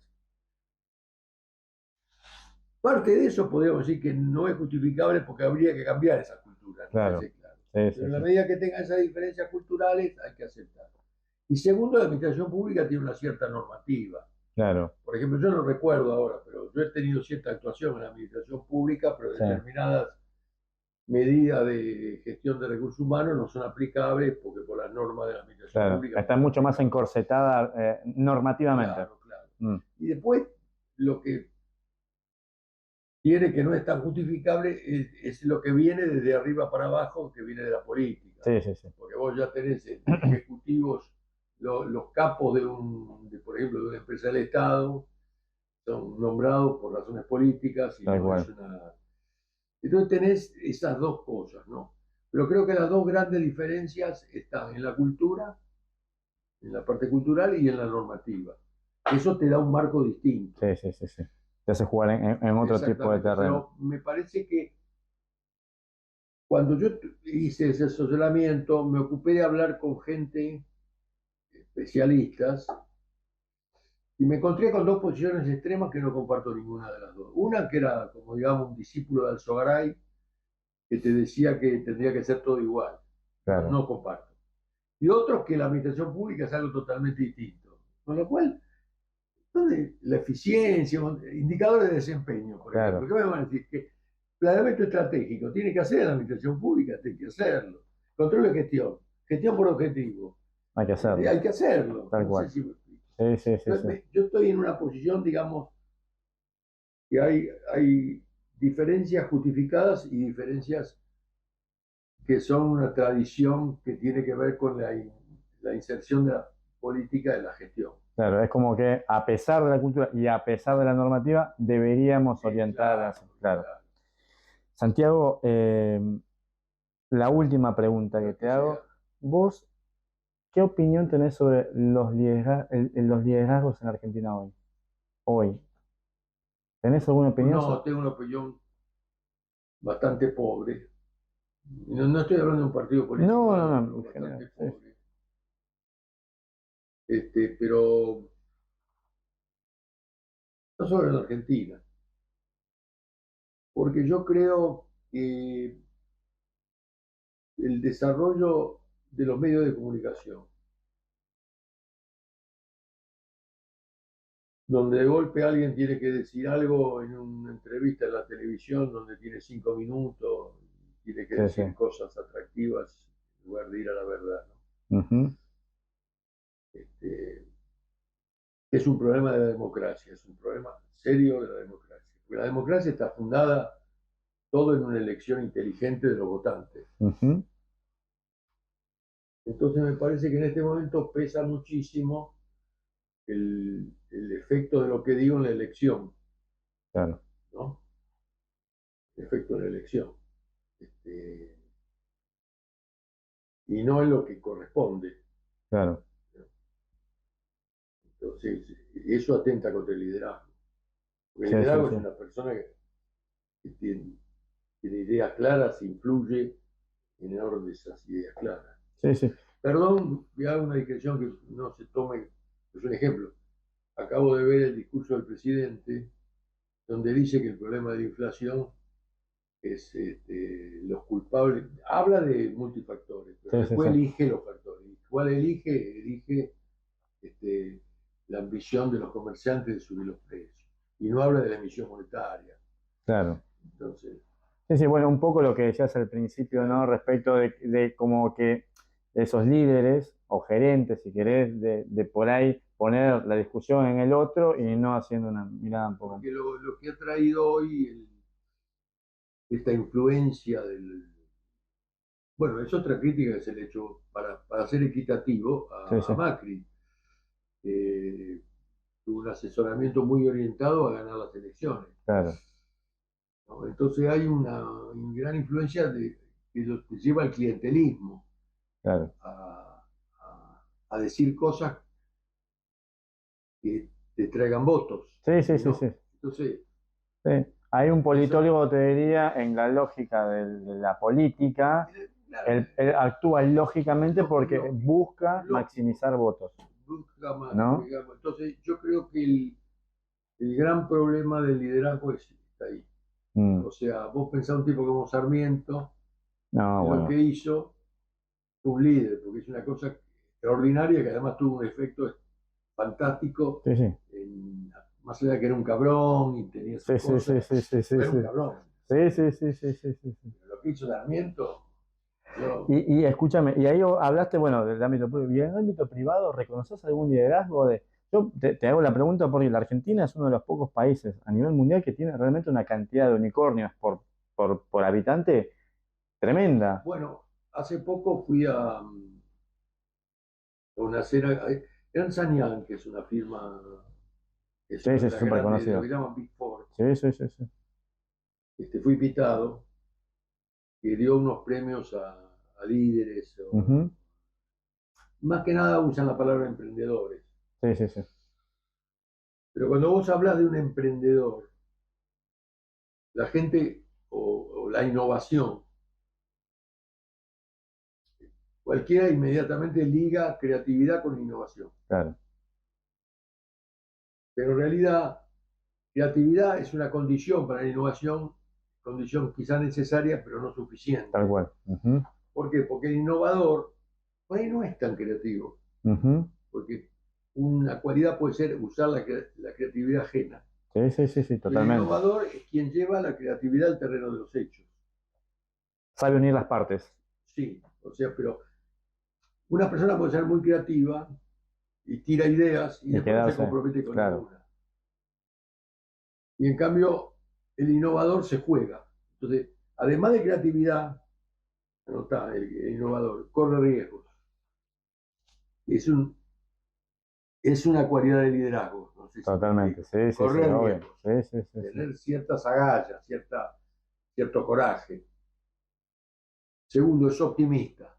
Parte de eso podríamos decir que no es justificable porque habría que cambiar esa cultura, no sé si claro. es claro. Sí, Pero sí, en la sí. medida que tenga esas diferencias culturales hay que aceptarlo. Y segundo, la administración pública tiene una cierta normativa. Claro. Por ejemplo, yo no recuerdo ahora, pero yo he tenido cierta actuación en la administración pública, pero Sí. determinadas medidas de gestión de recursos humanos no son aplicables porque por las normas de la administración Claro. pública no Está son mucho más aplicables. encorsetada, normativamente. Claro, claro. Mm, Y después, lo que tiene que no es tan justificable es lo que viene desde arriba para abajo, que viene de la política. sí, sí, sí. Porque vos ya tenés ejecutivos, los capos por ejemplo, de una empresa del Estado, son nombrados por razones políticas y Tal no es cual. una... Entonces tenés esas dos cosas, ¿no? Pero creo que las dos grandes diferencias están en la cultura, en la parte cultural y en la normativa. Eso te da un marco distinto. Sí, sí, sí, sí. Te hace jugar en otro tipo de Exactamente, terreno. pero me parece que cuando yo hice ese asesoramiento, me ocupé de hablar con gente, especialistas, y me encontré con dos posiciones extremas que no comparto ninguna de las dos. Una que era, como digamos, un discípulo de Alzogaray, que te decía que tendría que ser todo igual. No, Claro, no comparto. Y otros que la administración pública es algo totalmente distinto. Con lo cual, ¿dónde la eficiencia, indicadores de desempeño, por ejemplo? claro. ¿Qué me van a decir? Que planeamiento estratégico tiene que hacer la administración pública, tiene que hacerlo. Control de gestión, gestión por objetivo, Hay que hacerlo. hay que hacerlo. Tal No sé cual. si me explico. Sí, sí, sí, sí. Yo estoy en una posición, digamos, que hay diferencias justificadas y diferencias que son una tradición que tiene que ver con la inserción de la política en la gestión. Claro, es como que a pesar de la cultura y a pesar de la normativa, deberíamos orientar Claro, así. Claro. claro, Santiago, la última pregunta que lo te que sea. hago, ¿vos qué opinión tenés sobre los liderazgos en Argentina hoy? Hoy, ¿tenés alguna opinión? No, tengo una opinión bastante pobre. No, no estoy hablando de un partido político, No, no, no, pero en general. bastante Sí, pobre. Pero no solo en Argentina, porque yo creo que el desarrollo de los medios de comunicación, donde de golpe alguien tiene que decir algo en una entrevista en la televisión, donde tiene 5 minutos, tiene que sí, sí. decir cosas atractivas en lugar de ir a la verdad, ¿no? Ujú. Este, es un problema de la democracia, es un problema serio de la democracia. Porque la democracia está fundada todo en una elección inteligente de los votantes. Ujú. Entonces me parece que en este momento pesa muchísimo el efecto de lo que digo en la elección, Claro, ¿no? El efecto de la elección. Este, y no en lo que corresponde. claro. Entonces, eso atenta contra el liderazgo. Porque el Sí, sí, liderazgo sí. es una persona que tiene ideas claras, influye en orden de esas ideas claras. Sí, sí. Perdón, voy a dar una discreción que no se tome, es un ejemplo. Acabo de ver el discurso del presidente, donde dice que el problema de la inflación es los culpables. Habla de multifactores, pero Sí, sí, después sí. elige los factores. ¿Cuál elige? Elige la ambición de los comerciantes de subir los precios. Y no habla de la emisión monetaria. Claro. Entonces, Sí, sí, bueno, un poco lo que decías al principio, ¿no? claro, Respecto de como que esos líderes o gerentes, si querés, de por ahí poner la discusión en el otro y no haciendo una mirada un poco. porque lo que ha traído hoy esta influencia del... Bueno, es otra crítica que se le ha hecho para ser equitativo Sí, a sí, Macri. Eh, un asesoramiento muy orientado a ganar las elecciones, claro, ¿no? Entonces hay una gran influencia que lleva al clientelismo, claro. a, a decir cosas que te traigan votos, Sí, sí, sí, sí. ¿no? Entonces, Sí. Hay un eso, politólogo, te diría, en la lógica de la política, claro, él actúa lógicamente porque lo, busca lo, maximizar votos, busca más, ¿no? digamos. Entonces, yo creo que el gran problema del liderazgo está ahí. Mm. O sea, vos pensás un tipo como Sarmiento, No, lo que bueno. hizo fue un líder, porque es una cosa extraordinaria que además tuvo un efecto fantástico, Sí, sí. más allá de que era un cabrón y tenía sus Sí, sí, sí, cosas, sí, sí, sí, era un sí. cabrón. Sí, sí, sí, sí, sí, sí, sí. Lo que hizo Sarmiento, yo, Y escúchame, y ahí hablaste, bueno, del ámbito público. ¿Y en el ámbito privado reconoces algún liderazgo de... Yo te hago la pregunta porque la Argentina es uno de los pocos países a nivel mundial que tiene realmente una cantidad de unicornios por habitante tremenda. bueno, hace poco fui a una cena, Ernst Young, que es una firma, es Sí, una sí, de sí, las súper grandes, de lo que conocido. llaman Big Four. Sí, sí, sí, sí. Fui invitado, que dio unos premios a líderes, Ujú. más que nada usan la palabra emprendedores. Sí, sí, sí. Pero cuando vos hablas de un emprendedor, la gente o la innovación, cualquiera inmediatamente liga creatividad con innovación. Claro, Pero en realidad, creatividad es una condición para la innovación, condición quizá necesaria, pero no suficiente. tal cual. Ujú, ¿Por qué? Porque el innovador por ahí no es tan creativo, ujú. porque una cualidad puede ser usar la creatividad ajena. Sí, sí, sí, sí, Y el totalmente. innovador es quien lleva la creatividad al terreno de los hechos. Sabe unir las partes. Sí, o sea, pero una persona puede ser muy creativa y tira ideas y Y después no se quedarse, compromete con claro. ninguna. Y en cambio, el innovador se juega. Entonces, además de creatividad, anotá, el innovador corre riesgos. Es una cualidad de liderazgo, no sé si me Totalmente, explico. sí, sí, sí, Correr obvio. riesgos, Sí, sí, sí, sí. tener ciertas agallas, cierto coraje. Segundo, es optimista.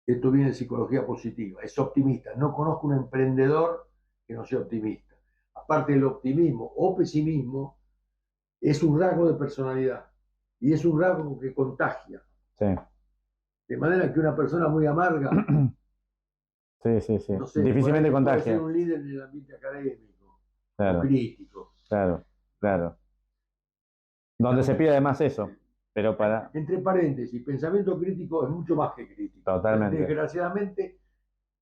Esto viene de psicología positiva. Es optimista. No conozco un emprendedor que no sea optimista. Aparte del optimismo o pesimismo, es un rasgo de personalidad y es un rasgo que contagia. Sí, De manera que una persona muy amarga, sí, sí, sí. no sé, por Difícilmente ahí puede ser contagia. un líder en el ambiente académico o Claro, crítico. claro, claro. Donde se Estamos, pide además eso, pero para... entre paréntesis, pensamiento crítico es mucho más que crítico. Totalmente. Desgraciadamente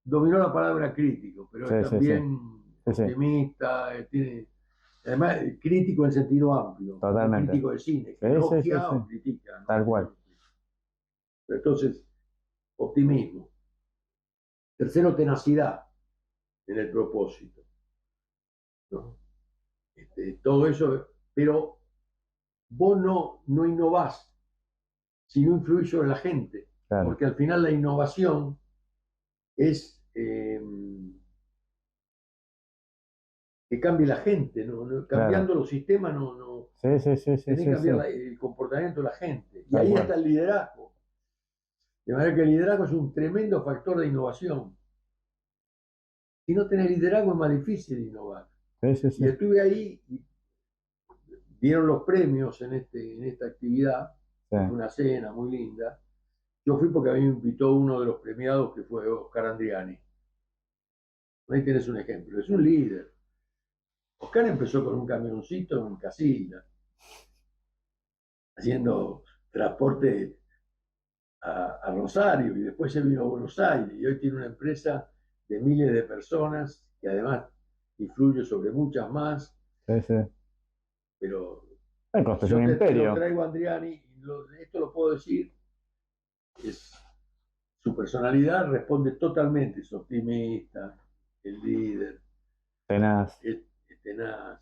dominó la palabra crítico, pero es Sí, sí, sí. también Sí, sí, optimista, tiene, además crítico en sentido amplio, como totalmente. crítico de cine, que Sí, sí, sí, elogia sí. o critica, ¿no? Tal cual. Pero entonces, optimismo. Tercero, tenacidad en el propósito, ¿no? Todo eso, pero vos no innovás si no influís sobre la gente, Claro, porque al final la innovación es que cambie la gente, ¿no? claro. Cambiando los sistemas no Sí, sí, sí, sí, tenés que sí, sí. cambiar el comportamiento de la gente. Y Tal ahí cual. está el liderazgo. De manera que el liderazgo es un tremendo factor de innovación. Si no tenés liderazgo es más difícil innovar. Sí, sí, sí. Y estuve ahí y dieron los premios en esta actividad, Sí. que fue una cena muy linda. Yo fui porque a mí me invitó uno de los premiados que fue Oscar Andriani. Ahí tenés un ejemplo. Es un líder. Oscar empezó con un camioncito en Casilda, haciendo transporte a Rosario y después se vino a Buenos Aires y hoy tiene una empresa de miles de personas que además influye sobre muchas más, Sí, sí. pero Construyó yo un te lo imperio. traigo a Andriani y esto lo puedo decir, es, su personalidad responde totalmente, es optimista, es líder, Tenaz, es tenaz,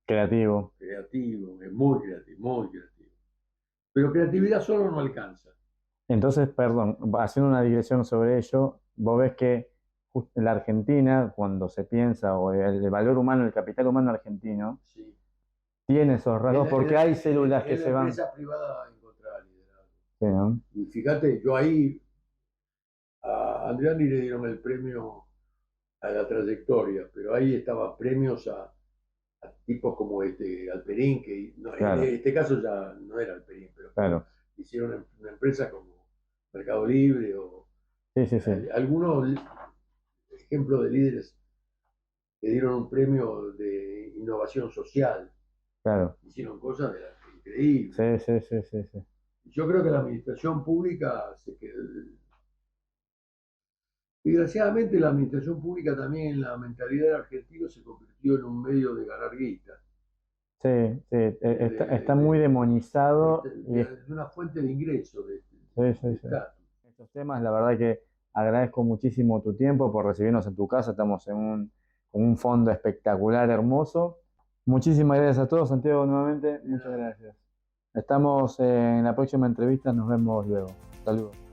creativo. creativo, es muy creativo, muy creativo. Pero creatividad solo no alcanza. Entonces, perdón, haciendo una digresión sobre ello, vos ves que en la Argentina, cuando se piensa, o el valor humano, el capital humano argentino, Sí. tiene esos rasgos porque hay células que En la se van. empresa privada encontrar liderazgo. Sí, ¿no? Y fíjate, yo ahí a Andriani le dieron el premio a la trayectoria, pero ahí estaban premios a tipos como Alperín, que no, en Claro, este caso ya no era Alperín, pero claro. hicieron una empresa como Mercado Libre o Sí, sí, sí. algunos ejemplos de líderes que dieron un premio de innovación social. Claro. Hicieron cosas increíbles. Sí, sí, sí, sí, sí. Yo creo que la administración pública se quedó. Desgraciadamente la administración pública también en la mentalidad del argentino se convirtió en un medio de ganar guita, Sí, sí. Está muy demonizado y de una fuente de ingreso, sí, de sí, sí. estatus. Estos temas, la verdad que agradezco muchísimo tu tiempo por recibirnos en tu casa. Estamos con un fondo espectacular, hermoso. Muchísimas gracias a todos, Santiago, nuevamente. Muchas gracias. Estamos en la próxima entrevista, nos vemos luego. Saludos.